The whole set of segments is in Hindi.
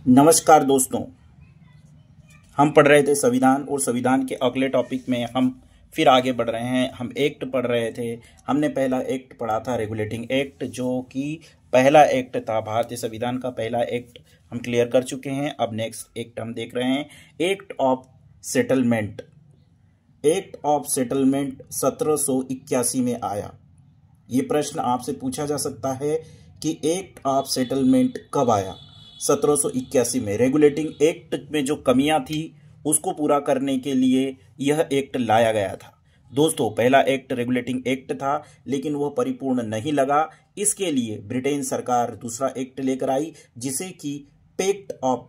नमस्कार दोस्तों, हम पढ़ रहे थे संविधान और संविधान के अगले टॉपिक में हम फिर आगे बढ़ रहे हैं। हम एक्ट पढ़ रहे थे। हमने पहला एक्ट पढ़ा था रेगुलेटिंग एक्ट, जो कि पहला एक्ट था। भारतीय संविधान का पहला एक्ट हम क्लियर कर चुके हैं। अब नेक्स्ट एक्ट हम देख रहे हैं, act of settlement. Act of settlement 1781 में आया। ये प्रश्न आपसे पूछा जा सकता है कि एक्ट ऑफ सेटलमेंट कब आया? 1781 में। रेगुलेटिंग एक्ट में जो कमियां थी उसको पूरा करने के लिए यह एक्ट लाया गया था। दोस्तों, पहला एक्ट रेगुलेटिंग एक्ट था, लेकिन वह परिपूर्ण नहीं लगा। इसके लिए ब्रिटेन सरकार दूसरा एक्ट लेकर आई, जिसे कि पैक्ट ऑफ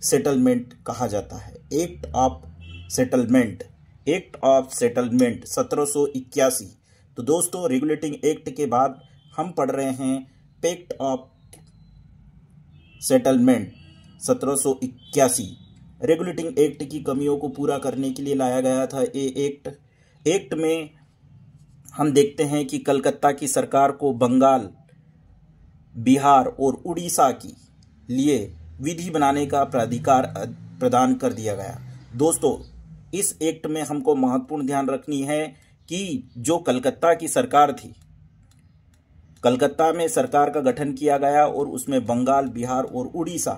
सेटलमेंट कहा जाता है। Act of settlement, act of settlement 1781। तो दोस्तों, रेगुलेटिंग एक्ट के बाद हम पढ़ रहे हैं pact of settlement 1781। Regulating act की कमियों को पूरा करने के लिए लाया गया था ये एक्ट में हम देखते हैं कि कलकत्ता की सरकार को बंगाल, बिहार और उड़ीसा की लिए विधि बनाने का प्राधिकार प्रदान कर दिया गया। दोस्तों, इस एक्ट में हमको महत्वपूर्ण ध्यान रखनी है कि जो कलकत्ता की सरकार थी, कलकत्ता में सरकार का गठन किया गया और उसमें बंगाल, बिहार और उड़ीसा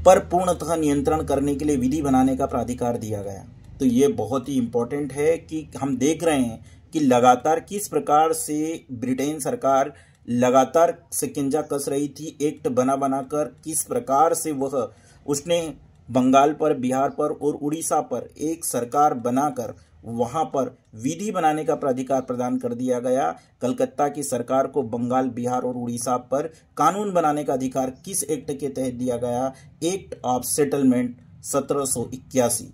पर पूर्णतः नियंत्रण करने के लिए विधि बनाने का प्राधिकार दिया गया। तो ये बहुत ही इंपॉर्टेंट है कि हम देख रहे हैं कि लगातार किस प्रकार से ब्रिटेन सरकार लगातार शिकंजा कस रही थी, एक्ट बना बनाकर किस प्रकार से वह उसने बंगाल पर, बिहार पर और उड़ीसा पर एक सरकार बनाकर वहां पर विधि बनाने का प्राधिकार प्रदान कर दिया गया। कलकत्ता की सरकार को बंगाल, बिहार और उड़ीसा पर कानून बनाने का अधिकार किस एक्ट के तहत दिया गया? Act of settlement 1781।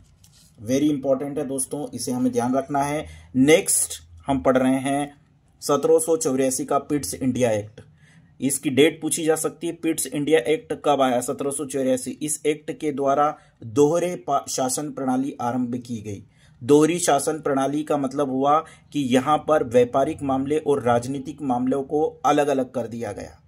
Very important है दोस्तों, इसे हमें ध्यान रखना है। नेक्स्ट हम पढ़ रहे हैं 1784 का पिट्स इंडिया एक्ट। इसकी डेट पूछी जा सकती है। पिट्स इंडिया एक्ट कब आया? 1784। इस एक्ट के द्वारा दोहरे शासन प्रणाली आरंभ की गई। दोहरी शासन प्रणाली का मतलब हुआ कि यहां पर व्यापारिक मामले और राजनीतिक मामलों को अलग अलग कर दिया गया।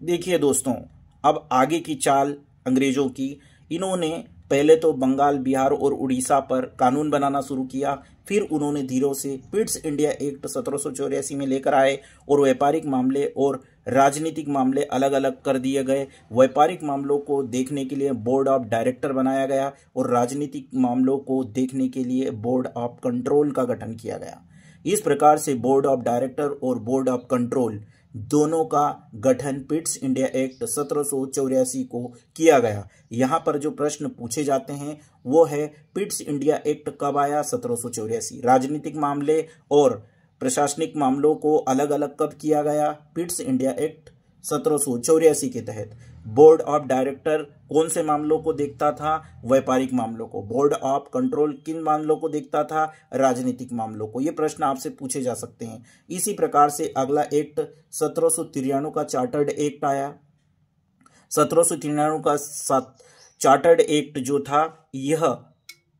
देखिए दोस्तों, अब आगे की चाल अंग्रेजों की, इन्होंने पहले तो बंगाल, बिहार और उड़ीसा पर कानून बनाना शुरू किया। फिर उन्होंने धीरे से पिट्स इंडिया एक्ट 1784 में लेकर आए और व्यापारिक मामले और राजनीतिक मामले अलग अलग कर दिए गए। व्यापारिक मामलों को देखने के लिए बोर्ड ऑफ डायरेक्टर बनाया गया और राजनीतिक मामलों को देखने के लिए बोर्ड ऑफ कंट्रोल का गठन किया गया। इस प्रकार से बोर्ड ऑफ डायरेक्टर और बोर्ड ऑफ कंट्रोल दोनों का गठन पिट्स इंडिया एक्ट 1784 को किया गया। यहां पर जो प्रश्न पूछे जाते हैं वो है, पिट्स इंडिया एक्ट कब आया? 1784। राजनीतिक मामले और प्रशासनिक मामलों को अलग अलग कब किया गया? पिट्स इंडिया एक्ट 1784 के तहत। बोर्ड ऑफ डायरेक्टर कौन से मामलों को देखता था? व्यापारिक मामलों को। बोर्ड ऑफ कंट्रोल किन मामलों को देखता था? राजनीतिक मामलों को। ये प्रश्न आपसे पूछे जा सकते हैं। इसी प्रकार से अगला एक्ट 1793 का चार्टर्ड एक्ट आया। 1793 का चार्टर्ड एक्ट जो था, यह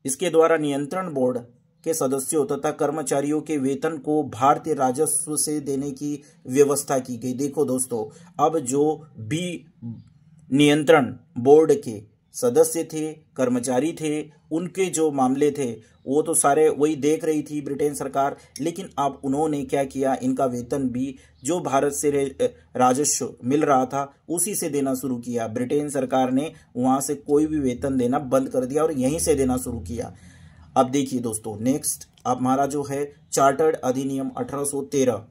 इसके द्वारा नियंत्रण बोर्ड के सदस्यों तथा कर्मचारियों के वेतन को भारतीय राजस्व से देने की व्यवस्था की गई। देखो दोस्तों, अब जो भी नियंत्रण बोर्ड के सदस्य थे, कर्मचारी थे, उनके जो मामले थे वो तो सारे वही देख रही थी ब्रिटेन सरकार। लेकिन अब उन्होंने क्या किया, इनका वेतन भी जो भारत से राजस्व मिल रहा था उसी से देना शुरू किया। ब्रिटेन सरकार ने वहां से कोई भी वेतन देना बंद कर दिया और यहीं से देना शुरू किया। अब देखिए दोस्तों, नेक्स्ट हमारा जो है चार्टर्ड अधिनियम 1813।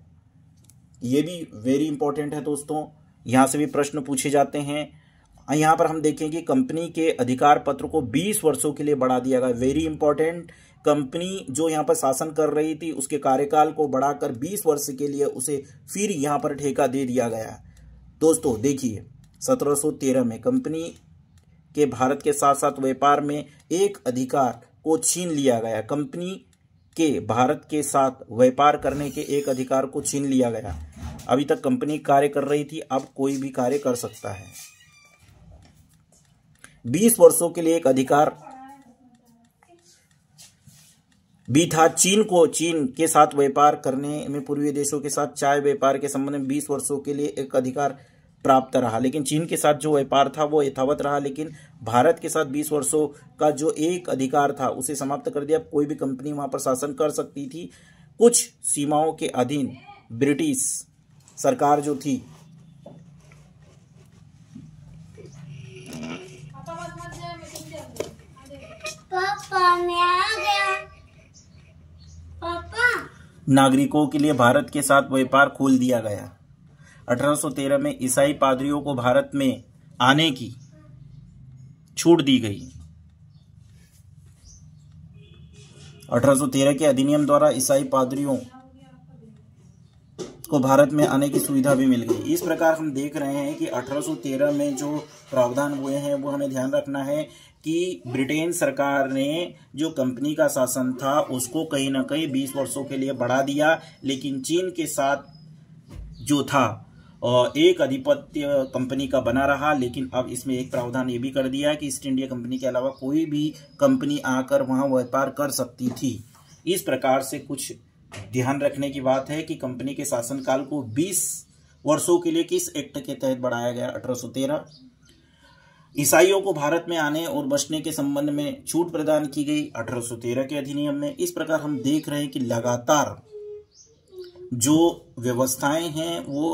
ये भी वेरी इंपॉर्टेंट है दोस्तों, यहां से भी प्रश्न पूछे जाते हैं। यहां पर हम देखेंगे कंपनी के अधिकार पत्र को 20 वर्षों के लिए बढ़ा दिया गया। वेरी इंपॉर्टेंट, कंपनी जो यहां पर शासन कर रही थी उसके कार्यकाल को बढ़ाकर 20 वर्ष के लिए उसे फिर यहां पर ठेका दे दिया गया। दोस्तों देखिए, 1713 में कंपनी के भारत के साथ साथ व्यापार में एक अधिकार को छीन लिया गया। कंपनी के भारत के साथ व्यापार करने के एक अधिकार को छीन लिया गया। अभी तक कंपनी कार्य कर रही थी, अब कोई भी कार्य कर सकता है। 20 वर्षों के लिए एक अधिकार भी था। चीन के साथ व्यापार करने में, पूर्वी देशों के साथ चाय व्यापार के संबंध में 20 वर्षों के लिए एक अधिकार प्राप्त रहा, लेकिन चीन के साथ जो व्यापार था वो यथावत रहा, लेकिन भारत के साथ 20 वर्षों का जो एक अधिकार था उसे समाप्त कर दिया। कोई भी कंपनी वहां पर शासन कर सकती थी, कुछ सीमाओं के अधीन ब्रिटिश सरकार जो थी। पापा मैं आ गया। पापा नागरिकों के लिए भारत के साथ व्यापार खोल दिया गया। 1813 में ईसाई पादरियों को भारत में आने की छूट दी गई। 1813 के अधिनियम द्वारा ईसाई पादरियों को भारत में आने की सुविधा भी मिल गई। इस प्रकार हम देख रहे हैं कि 1813 में जो प्रावधान हुए हैं वो हमें ध्यान रखना है कि ब्रिटेन सरकार ने जो कंपनी का शासन था उसको कहीं ना कहीं 20 वर्षों के लिए बढ़ा दिया, लेकिन चीन के साथ जो था एक आधिपत्य कंपनी का बना रहा। लेकिन अब इसमें एक प्रावधान ये भी कर दिया कि ईस्ट इंडिया कंपनी के अलावा कोई भी कंपनी आकर वहां व्यापार कर सकती थी। इस प्रकार से कुछ ध्यान रखने की बात है कि कंपनी के शासनकाल को 20 वर्षों के लिए किस एक्ट के तहत बढ़ाया गया। 1813 ईसाइयों को भारत में आने और बसने के संबंध में छूट प्रदान की गई 1813 के अधिनियम में। इस प्रकार हम देख रहे हैं कि लगातार जो व्यवस्थाएं हैं वो